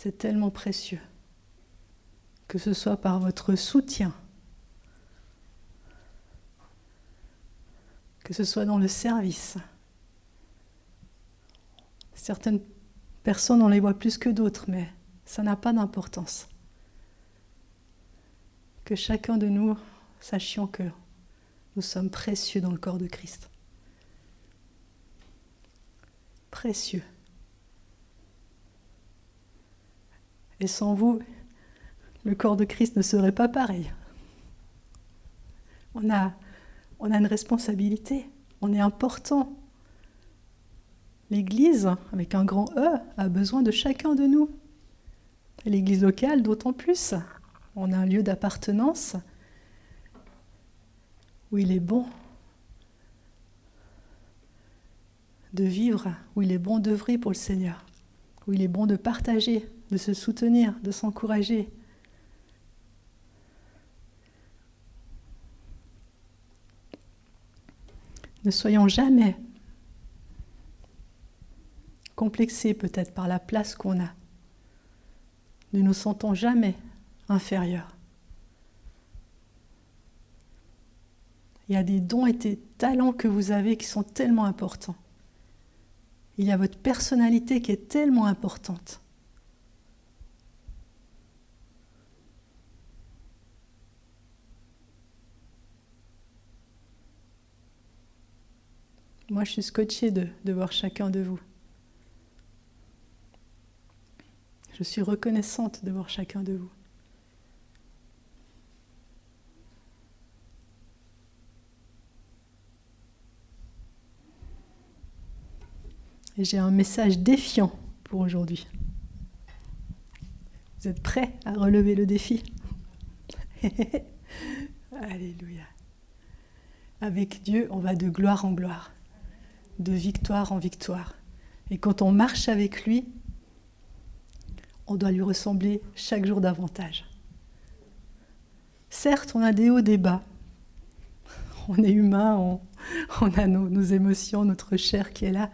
C'est tellement précieux. Que ce soit par votre soutien, que ce soit dans le service. Certaines personnes, on les voit plus que d'autres, mais ça n'a pas d'importance. Que chacun de nous sachions que nous sommes précieux dans le corps de Christ. Précieux. Et sans vous, le corps de Christ ne serait pas pareil. On a une responsabilité, on est important. L'Église, avec un grand E, a besoin de chacun de nous. Et l'Église locale, d'autant plus. On a un lieu d'appartenance où il est bon de vivre, où il est bon d'œuvrer pour le Seigneur, où il est bon de partager, de se soutenir, de s'encourager. Ne soyons jamais complexés peut-être par la place qu'on a. Ne nous sentons jamais inférieurs. Il y a des dons et des talents que vous avez qui sont tellement importants. Il y a votre personnalité qui est tellement importante. Moi, je suis scotchée de voir chacun de vous. Je suis reconnaissante de voir chacun de vous. Et j'ai un message défiant pour aujourd'hui. Vous êtes prêts à relever le défi? Alléluia. Avec Dieu, on va de gloire en gloire, de victoire en victoire. Et quand on marche avec lui, on doit lui ressembler chaque jour davantage. Certes, on a des hauts, des bas. On est humain, on a nos émotions, notre chair qui est là.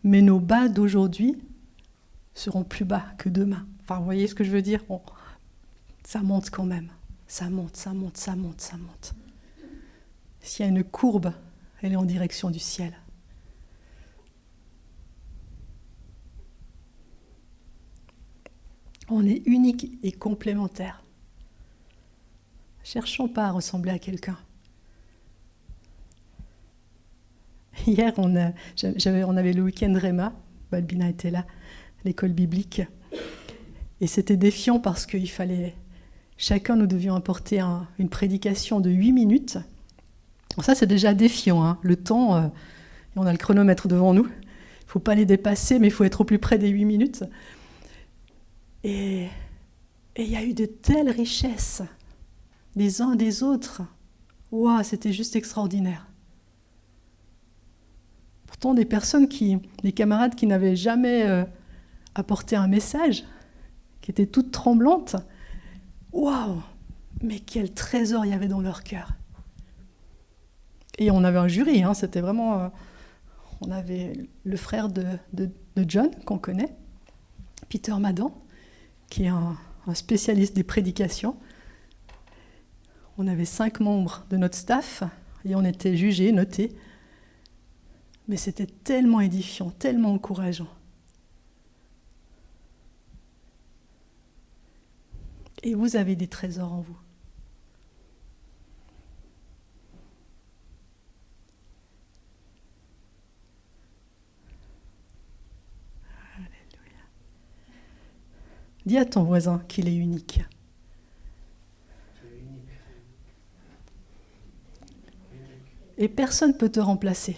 Mais nos bas d'aujourd'hui seront plus bas que demain. Enfin, vous voyez ce que je veux dire? Ça monte quand même. Ça monte, ça monte, ça monte, ça monte. S'il y a une courbe, elle est en direction du ciel. On est unique et complémentaire. Cherchons pas à ressembler à quelqu'un. Hier, on avait le week-end Réma, Balbina était là, l'école biblique, et c'était défiant parce qu'il fallait, chacun nous devions apporter une prédication de 8 minutes. Bon, ça c'est déjà défiant, hein. Le temps, on a le chronomètre devant nous, il ne faut pas les dépasser, mais il faut être au plus près des 8 minutes. Et il y a eu de telles richesses, des uns des autres. Waouh, c'était juste extraordinaire. Pourtant, des camarades qui n'avaient jamais apporté un message, qui étaient toutes tremblantes. Waouh, mais quel trésor il y avait dans leur cœur. Et on avait un jury, hein, c'était vraiment... on avait le frère de John, qu'on connaît, Peter Madan, qui est un spécialiste des prédications. On avait 5 membres de notre staff, et on était jugés, notés. Mais c'était tellement édifiant, tellement encourageant. Et vous avez des trésors en vous. Alléluia. Dis à ton voisin qu'il est unique. Et personne ne peut te remplacer.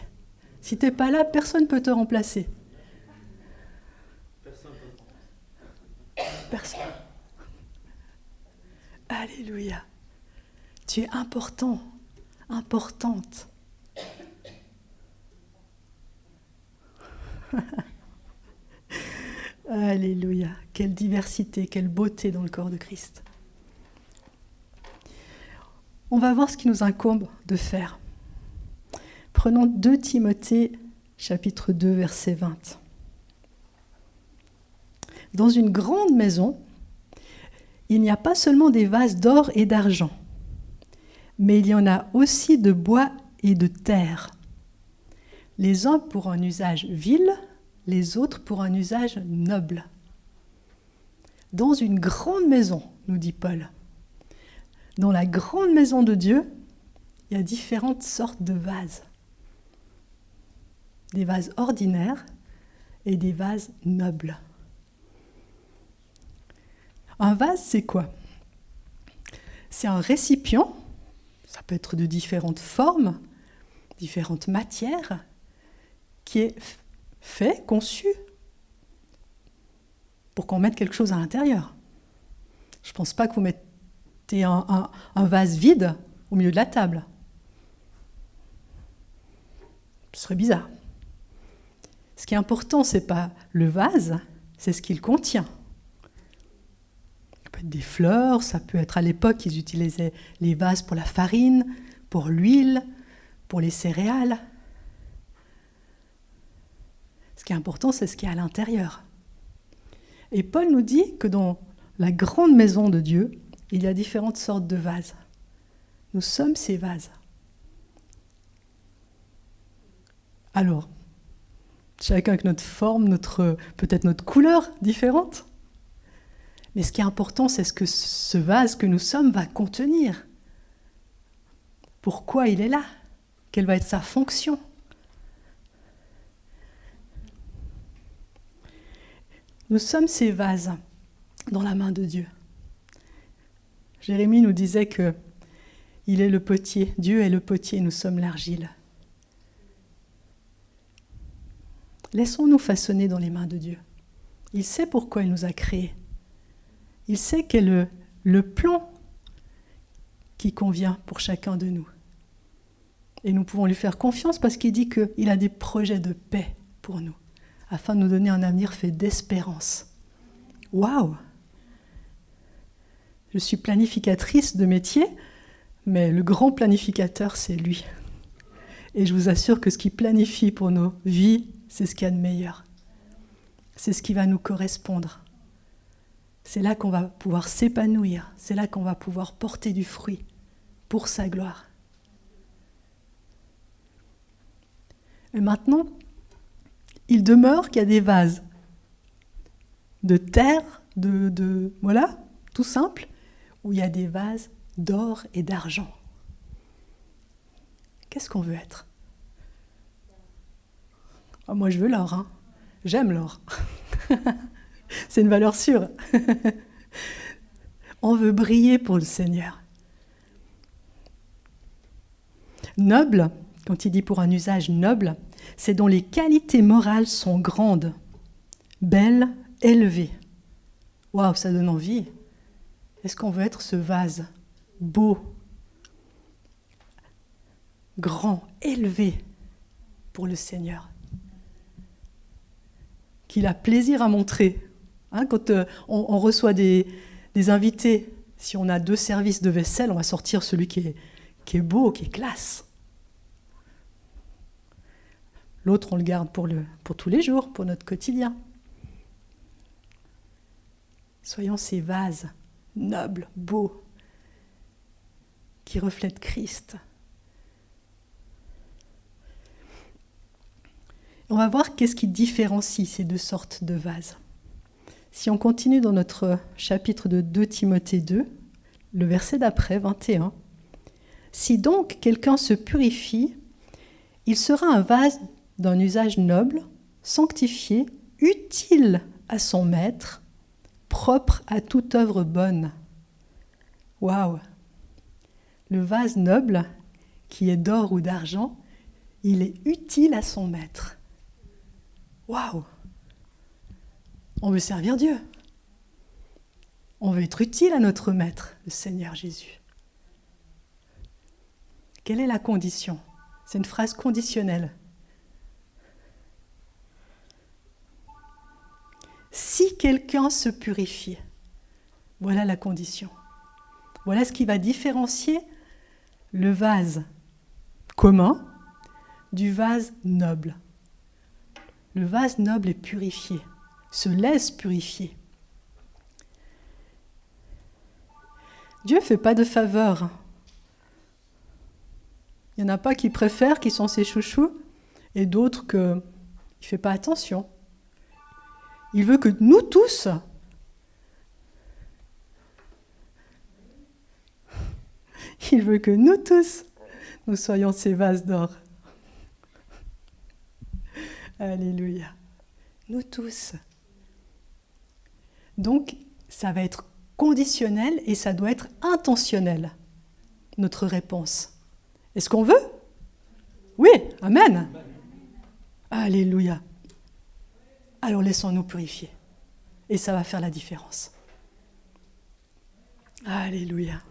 Si tu n'es pas là, personne ne peut te remplacer. Personne. Alléluia. Tu es important, importante. Alléluia. Quelle diversité, quelle beauté dans le corps de Christ. On va voir ce qui nous incombe de faire. Prenons 2 Timothée, chapitre 2, verset 20. Dans une grande maison, il n'y a pas seulement des vases d'or et d'argent, mais il y en a aussi de bois et de terre. Les uns pour un usage vil, les autres pour un usage noble. Dans une grande maison, nous dit Paul, dans la grande maison de Dieu, il y a différentes sortes de vases. Des vases ordinaires et des vases nobles. Un vase, c'est quoi? C'est un récipient, ça peut être de différentes formes, différentes matières, qui est fait, conçu, pour qu'on mette quelque chose à l'intérieur. Je ne pense pas que vous mettez un vase vide au milieu de la table. Ce serait bizarre. Ce qui est important, ce n'est pas le vase, c'est ce qu'il contient. Ça peut être des fleurs, ça peut être à l'époque, ils utilisaient les vases pour la farine, pour l'huile, pour les céréales. Ce qui est important, c'est ce qui est à l'intérieur. Et Paul nous dit que dans la grande maison de Dieu, il y a différentes sortes de vases. Nous sommes ces vases. Alors, chacun avec notre forme, peut-être notre couleur différente. Mais ce qui est important, c'est ce que ce vase que nous sommes va contenir. Pourquoi il est là? Quelle va être sa fonction? Nous sommes ces vases dans la main de Dieu. Jérémie nous disait que il est le potier, Dieu est le potier, nous sommes l'argile. Laissons-nous façonner dans les mains de Dieu. Il sait pourquoi il nous a créés. Il sait quel est le plan qui convient pour chacun de nous. Et nous pouvons lui faire confiance parce qu'il dit qu'il a des projets de paix pour nous, afin de nous donner un avenir fait d'espérance. Waouh! Je suis planificatrice de métier, mais le grand planificateur, c'est lui. Et je vous assure que ce qu'il planifie pour nos vies, c'est ce qu'il y a de meilleur. C'est ce qui va nous correspondre. C'est là qu'on va pouvoir s'épanouir. C'est là qu'on va pouvoir porter du fruit pour sa gloire. Et maintenant, il demeure qu'il y a des vases de terre, voilà, tout simple, où il y a des vases d'or et d'argent. Qu'est-ce qu'on veut être? Oh, moi, je veux l'or. Hein. J'aime l'or. C'est une valeur sûre. On veut briller pour le Seigneur. Noble, quand il dit pour un usage noble, c'est dont les qualités morales sont grandes, belles, élevées. Waouh, ça donne envie. Est-ce qu'on veut être ce vase beau, grand, élevé pour le Seigneur, qu'il a plaisir à montrer. Hein, quand on reçoit des invités, si on a 2 services de vaisselle, on va sortir celui qui est beau, qui est classe. L'autre, on le garde pour tous les jours, pour notre quotidien. Soyons ces vases nobles, beaux, qui reflètent Christ. On va voir qu'est-ce qui différencie ces 2 sortes de vases. Si on continue dans notre chapitre de 2 Timothée 2, le verset d'après, 21, « Si donc quelqu'un se purifie, il sera un vase d'un usage noble, sanctifié, utile à son maître, propre à toute œuvre bonne. » Waouh! Le vase noble, qui est d'or ou d'argent, il est utile à son maître. Waouh! On veut servir Dieu. On veut être utile à notre maître, le Seigneur Jésus. Quelle est la condition? C'est une phrase conditionnelle. Si quelqu'un se purifie, voilà la condition. Voilà ce qui va différencier le vase commun du vase noble. Le vase noble est purifié, se laisse purifier Dieu ne fait pas de faveur. Il n'y en a pas qui préfèrent, qui sont ses chouchous, et d'autres qu'il ne fait pas attention. Il veut que nous tous, nous soyons ces vases d'or. Alléluia. Nous tous. Donc, ça va être conditionnel et ça doit être intentionnel, notre réponse. Est-ce qu'on veut? Oui, amen. Alléluia. Alors laissons-nous purifier. Et ça va faire la différence. Alléluia.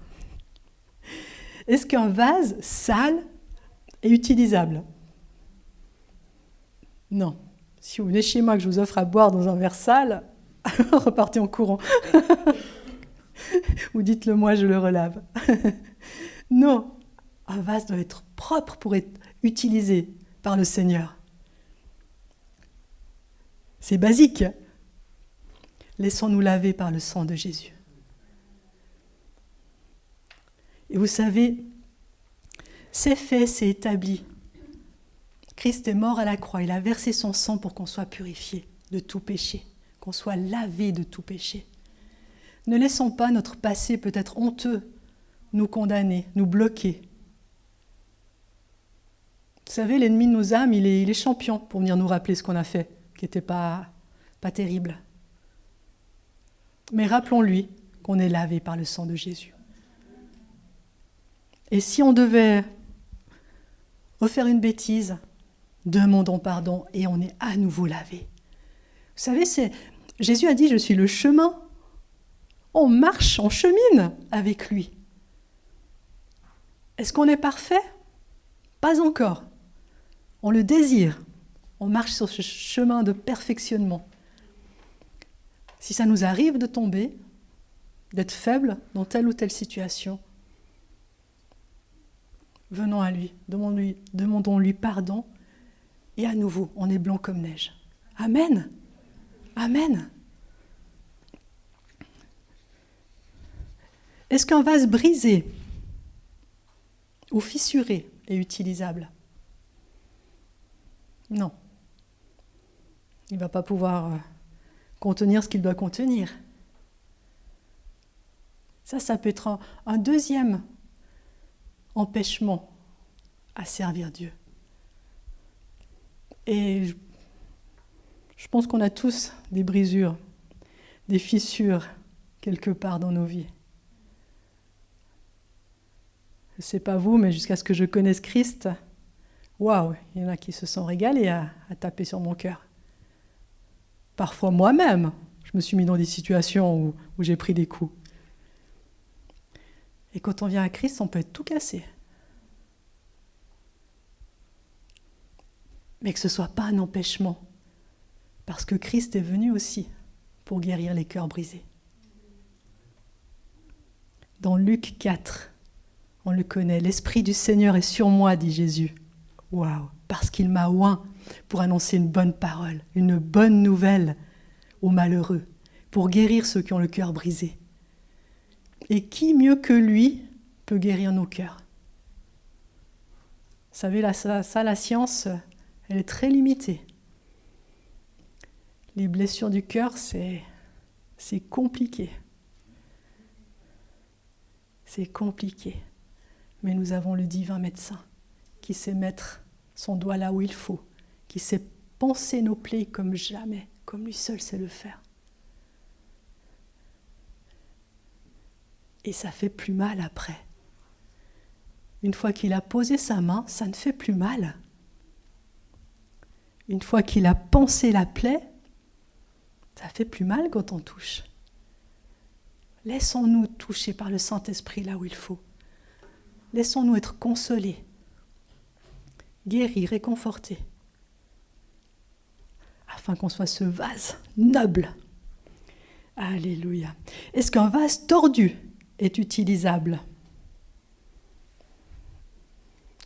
Est-ce qu'un vase sale est utilisable? Non. Si vous venez chez moi que je vous offre à boire dans un verre sale, repartez en courant. Ou dites-le moi, je le relave. Non. Un vase doit être propre pour être utilisé par le Seigneur. C'est basique. Laissons-nous laver par le sang de Jésus. Et vous savez, c'est fait, c'est établi. Christ est mort à la croix, il a versé son sang pour qu'on soit purifié de tout péché, qu'on soit lavé de tout péché. Ne laissons pas notre passé peut-être honteux nous condamner, nous bloquer. Vous savez, l'ennemi de nos âmes, il est champion pour venir nous rappeler ce qu'on a fait, qui n'était pas terrible. Mais rappelons-lui qu'on est lavé par le sang de Jésus. Et si on devait refaire une bêtise, demandons pardon et on est à nouveau lavé. Vous savez, Jésus a dit, je suis le chemin. On marche, on chemine avec lui. Est-ce qu'on est parfait? Pas encore. On le désire. On marche sur ce chemin de perfectionnement. Si ça nous arrive de tomber, d'être faible dans telle ou telle situation, venons à lui, demandons-lui pardon, et à nouveau, on est blanc comme neige. Amen. Amen. Est-ce qu'un vase brisé ou fissuré est utilisable? Non. Il ne va pas pouvoir contenir ce qu'il doit contenir. Ça peut être un deuxième empêchement à servir Dieu. Et je pense qu'on a tous des brisures, des fissures quelque part dans nos vies. Je ne sais pas vous, mais jusqu'à ce que je connaisse Christ, waouh, il y en a qui se sont régalés à taper sur mon cœur. Parfois moi-même, je me suis mis dans des situations où j'ai pris des coups. Et quand on vient à Christ, on peut être tout cassé. Mais que ce ne soit pas un empêchement, parce que Christ est venu aussi pour guérir les cœurs brisés. Dans Luc 4, on le connaît, « L'Esprit du Seigneur est sur moi, dit Jésus. » Waouh, parce qu'il m'a oint pour annoncer une bonne parole, une bonne nouvelle aux malheureux, pour guérir ceux qui ont le cœur brisé. Et qui mieux que lui peut guérir nos cœurs? Vous savez, la science, elle est très limitée. Les blessures du cœur, c'est compliqué. C'est compliqué. Mais nous avons le divin médecin qui sait mettre son doigt là où il faut, qui sait panser nos plaies comme jamais, comme lui seul sait le faire. Et ça fait plus mal après. Une fois qu'il a posé sa main, ça ne fait plus mal. Une fois qu'il a pansé la plaie, ça fait plus mal quand on touche. Laissons-nous toucher par le Saint-Esprit là où il faut. Laissons-nous être consolés, guéris, réconfortés, afin qu'on soit ce vase noble. Alléluia. Est-ce qu'un vase tordu est utilisable?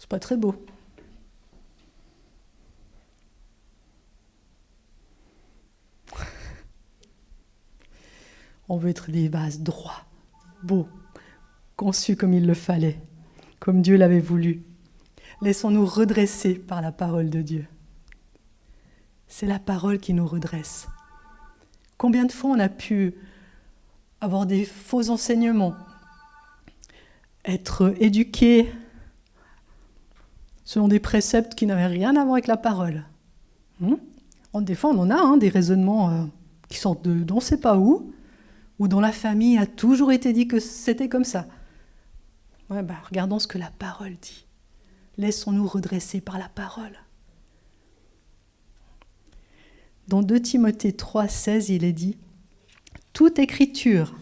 C'est pas très beau. On veut être des vases droits, beaux, conçu comme il le fallait, comme Dieu l'avait voulu. Laissons-nous redresser par la parole de Dieu. C'est la parole qui nous redresse. Combien de fois on a pu avoir des faux enseignements, être éduqués selon des préceptes qui n'avaient rien à voir avec la parole. Des fois, on en a des raisonnements qui sortent d'on ne sait pas où, ou dont la famille a toujours été dit que c'était comme ça. Regardons ce que la parole dit. Laissons-nous redresser par la parole. Dans 2 Timothée 3,16, il est dit « Toute écriture,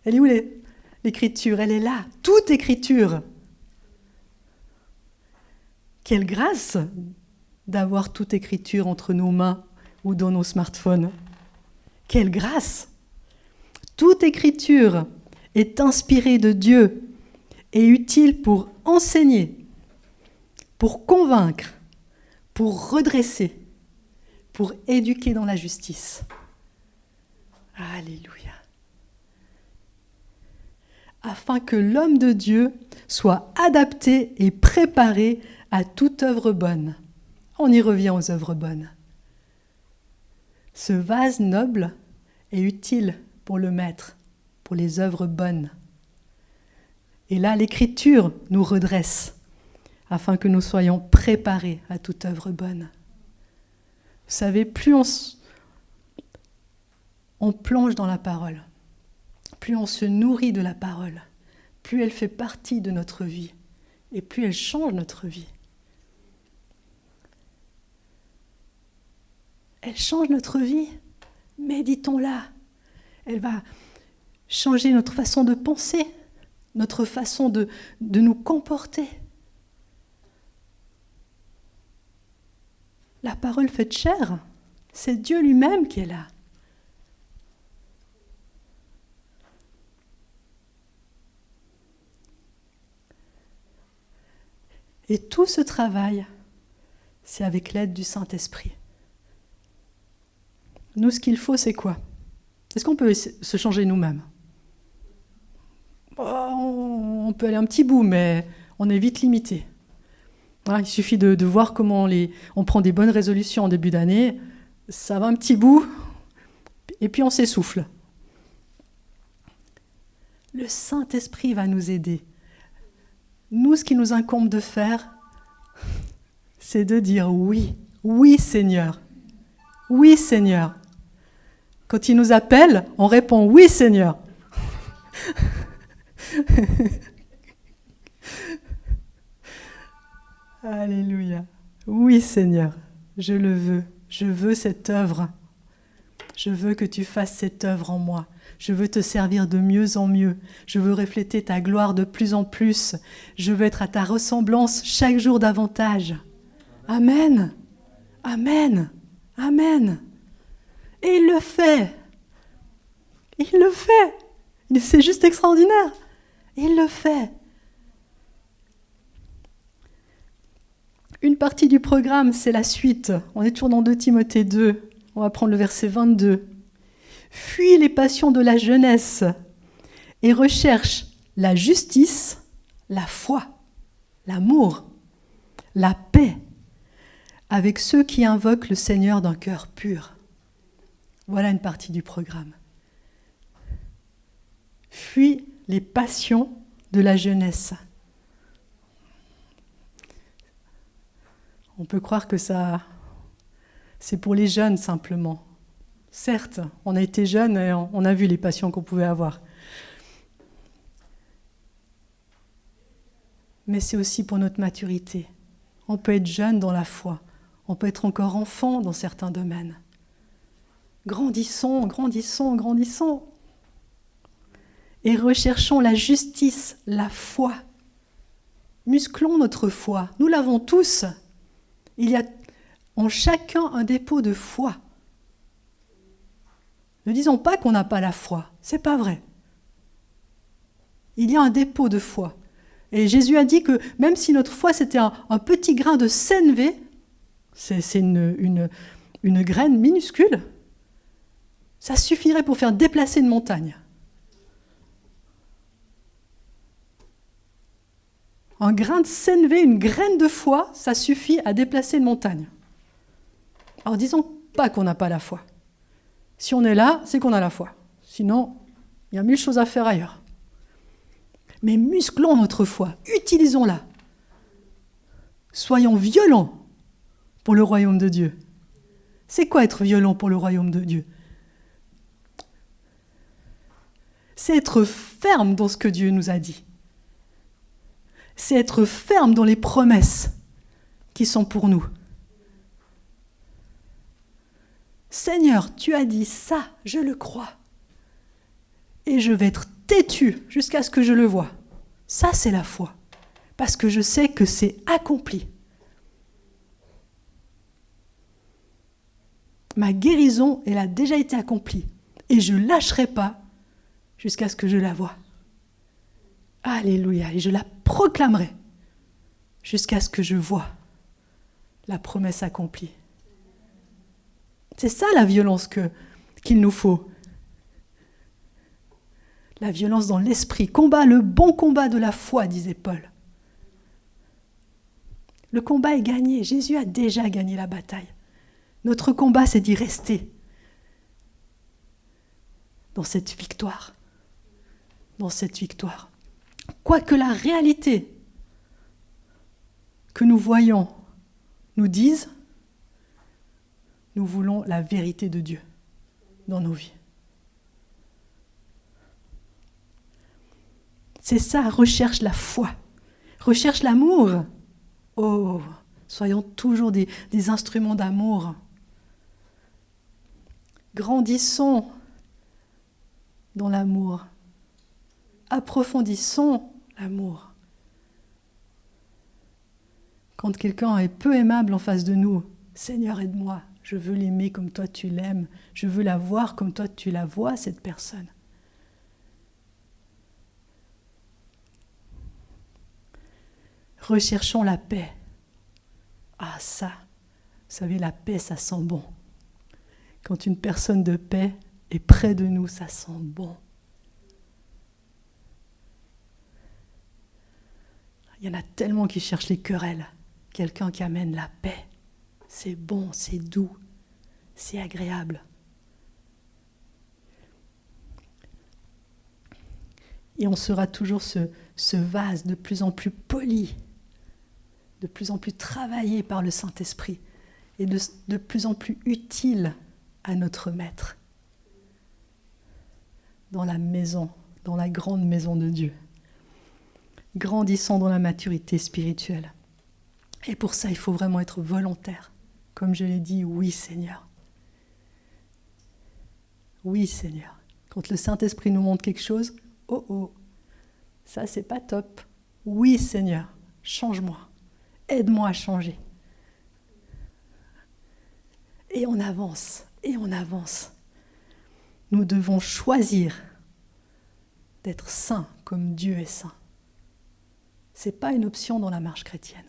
elle est où l'écriture? Elle est là, toute écriture. Quelle grâce d'avoir toute écriture entre nos mains ou dans nos smartphones. Quelle grâce! Toute écriture est inspirée de Dieu et utile pour enseigner, pour convaincre, pour redresser, pour éduquer dans la justice. Alléluia. Afin que l'homme de Dieu soit adapté et préparé à toute œuvre bonne. On y revient aux œuvres bonnes. Ce vase noble est utile pour le maître, pour les œuvres bonnes. Et là, l'Écriture nous redresse, afin que nous soyons préparés à toute œuvre bonne. Vous savez, plus on plonge dans la parole, plus on se nourrit de la parole, plus elle fait partie de notre vie, et plus elle change notre vie. Elle change notre vie, méditons-la. Elle va changer notre façon de penser, notre façon de nous comporter. La parole faite chair, c'est Dieu lui-même qui est là. Et tout ce travail, c'est avec l'aide du Saint-Esprit. Nous, ce qu'il faut, c'est quoi? Est-ce qu'on peut se changer nous-mêmes? On peut aller un petit bout, mais on est vite limité. Il suffit de voir comment on prend des bonnes résolutions en début d'année, ça va un petit bout, et puis on s'essouffle. Le Saint-Esprit va nous aider. Nous, ce qui nous incombe de faire, c'est de dire oui, oui Seigneur, oui Seigneur. Quand il nous appelle, on répond oui Seigneur. Alléluia. Oui Seigneur, je le veux. Je veux cette œuvre. Je veux que tu fasses cette œuvre en moi. Je veux te servir de mieux en mieux. Je veux refléter ta gloire de plus en plus. Je veux être à ta ressemblance chaque jour davantage. Amen. Amen. Amen. Et il le fait. Il le fait. C'est juste extraordinaire. Il le fait. Une partie du programme, c'est la suite. On est toujours dans 2 Timothée 2. On va prendre le verset 22. Fuis les passions de la jeunesse et recherche la justice, la foi, l'amour, la paix avec ceux qui invoquent le Seigneur d'un cœur pur. Voilà une partie du programme. Fuis les passions de la jeunesse. On peut croire que c'est pour les jeunes simplement. Certes, on a été jeunes et on a vu les passions qu'on pouvait avoir. Mais c'est aussi pour notre maturité. On peut être jeune dans la foi. On peut être encore enfant dans certains domaines. Grandissons, grandissons, grandissons. Et recherchons la justice, la foi. Musclons notre foi. Nous l'avons tous. Il y a en chacun un dépôt de foi. Ne disons pas qu'on n'a pas la foi. C'est pas vrai. Il y a un dépôt de foi. Et Jésus a dit que même si notre foi c'était un petit grain de sénévé, c'est une graine minuscule, ça suffirait pour faire déplacer une montagne. Un grain de sénévé, une graine de foi, ça suffit à déplacer une montagne. Alors disons pas qu'on n'a pas la foi. Si on est là, c'est qu'on a la foi. Sinon, il y a 1000 choses à faire ailleurs. Mais musclons notre foi, utilisons-la. Soyons violents pour le royaume de Dieu. C'est quoi être violent pour le royaume de Dieu? C'est être ferme dans ce que Dieu nous a dit. C'est être ferme dans les promesses qui sont pour nous. Seigneur, tu as dit ça, je le crois. Et je vais être têtu jusqu'à ce que je le voie. Ça, c'est la foi. Parce que je sais que c'est accompli. Ma guérison, elle a déjà été accomplie. Et je ne lâcherai pas jusqu'à ce que je la voie. Alléluia. Et je la proclamerai jusqu'à ce que je voie la promesse accomplie. C'est ça la violence qu'il nous faut. La violence dans l'esprit. Combat le bon combat de la foi, disait Paul. Le combat est gagné. Jésus a déjà gagné la bataille. Notre combat, c'est d'y rester dans cette victoire. Dans cette victoire. Quoique la réalité que nous voyons nous dise, nous voulons la vérité de Dieu dans nos vies. C'est ça, recherche la foi, recherche l'amour. Oh, soyons toujours des instruments d'amour. Grandissons dans l'amour. Approfondissons l'amour. Quand quelqu'un est peu aimable en face de nous, Seigneur, aide-moi, je veux l'aimer comme toi tu l'aimes, je veux la voir comme toi tu la vois, cette personne. Recherchons la paix. Ah ça, vous savez, la paix, ça sent bon. Quand une personne de paix est près de nous, ça sent bon. Il y en a tellement qui cherchent les querelles. Quelqu'un qui amène la paix. C'est bon, c'est doux, c'est agréable. Et on sera toujours ce vase de plus en plus poli, de plus en plus travaillé par le Saint-Esprit et de plus en plus utile à notre Maître dans la maison, dans la grande maison de Dieu. Grandissons dans la maturité spirituelle. Et pour ça, il faut vraiment être volontaire. Comme je l'ai dit, oui Seigneur. Oui Seigneur. Quand le Saint-Esprit nous montre quelque chose, oh, ça c'est pas top. Oui Seigneur, change-moi. Aide-moi à changer. Et on avance, et on avance. Nous devons choisir d'être saints comme Dieu est saint. Ce n'est pas une option dans la marche chrétienne.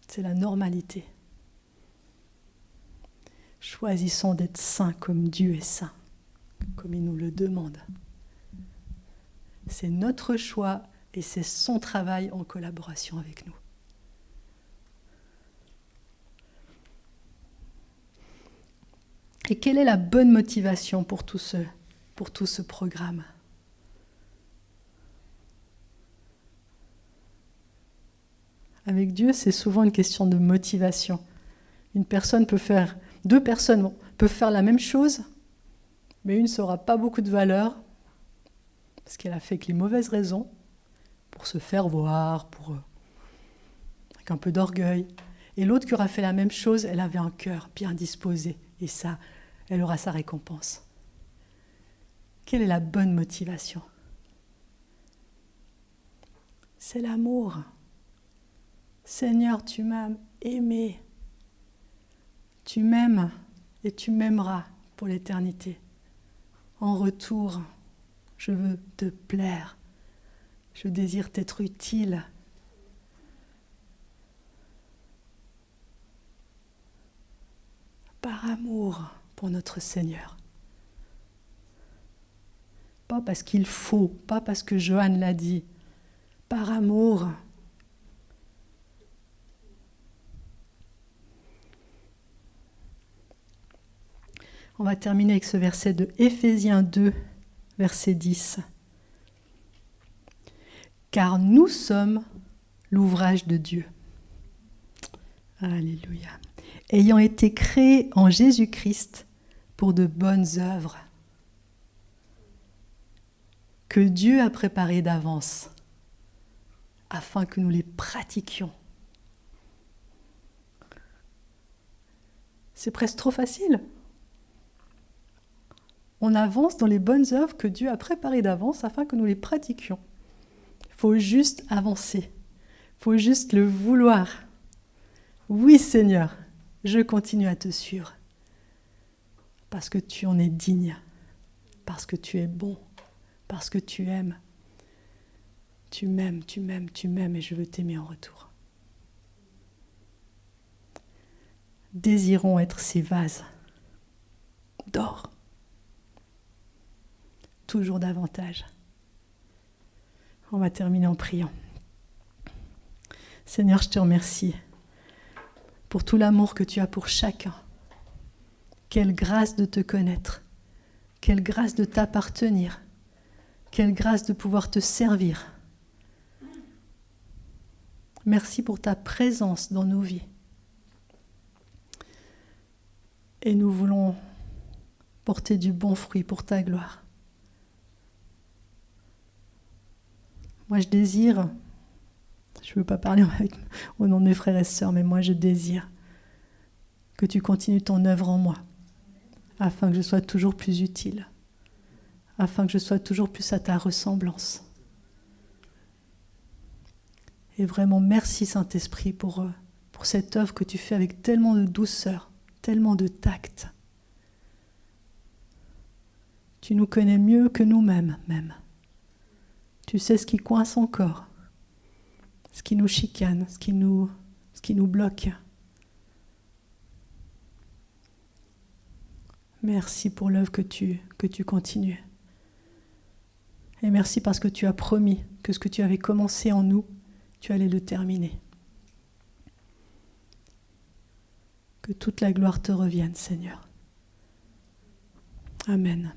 C'est la normalité. Choisissons d'être saints comme Dieu est saint, comme il nous le demande. C'est notre choix et c'est son travail en collaboration avec nous. Et quelle est la bonne motivation pour tout ce programme ? Avec Dieu, c'est souvent une question de motivation. Deux personnes peuvent faire la même chose, mais une n'aura pas beaucoup de valeur, parce qu'elle a fait que les mauvaises raisons, pour se faire voir, avec un peu d'orgueil. Et l'autre qui aura fait la même chose, elle avait un cœur bien disposé, et ça, elle aura sa récompense. Quelle est la bonne motivation ? C'est l'amour. Seigneur, tu m'as aimé. Tu m'aimes et tu m'aimeras pour l'éternité. En retour, je veux te plaire. Je désire t'être utile. Par amour pour notre Seigneur. Pas parce qu'il faut, pas parce que Johan l'a dit, par amour. On va terminer avec ce verset de Éphésiens 2, verset 10. Car nous sommes l'ouvrage de Dieu. Alléluia. Ayant été créés en Jésus-Christ pour de bonnes œuvres que Dieu a préparées d'avance afin que nous les pratiquions. C'est presque trop facile. On avance dans les bonnes œuvres que Dieu a préparées d'avance afin que nous les pratiquions. Il faut juste avancer. Il faut juste le vouloir. Oui, Seigneur, je continue à te suivre. Parce que tu en es digne. Parce que tu es bon. Parce que tu aimes. Tu m'aimes, tu m'aimes, tu m'aimes et je veux t'aimer en retour. Désirons être ces vases d'or. Toujours davantage. On va terminer en priant. Seigneur, je te remercie pour tout l'amour que tu as pour chacun. Quelle grâce de te connaître. Quelle grâce de t'appartenir. Quelle grâce de pouvoir te servir. Merci pour ta présence dans nos vies. Et nous voulons porter du bon fruit pour ta gloire. Moi, je désire, je ne veux pas parler au nom de mes frères et sœurs, mais moi, je désire que tu continues ton œuvre en moi, afin que je sois toujours plus utile, afin que je sois toujours plus à ta ressemblance. Et vraiment, merci Saint-Esprit pour cette œuvre que tu fais avec tellement de douceur, tellement de tact. Tu nous connais mieux que nous-mêmes, même. Tu sais ce qui coince encore, ce qui nous chicane, ce qui nous bloque. Merci pour l'œuvre que tu continues. Et merci parce que tu as promis que ce que tu avais commencé en nous, tu allais le terminer. Que toute la gloire te revienne, Seigneur. Amen.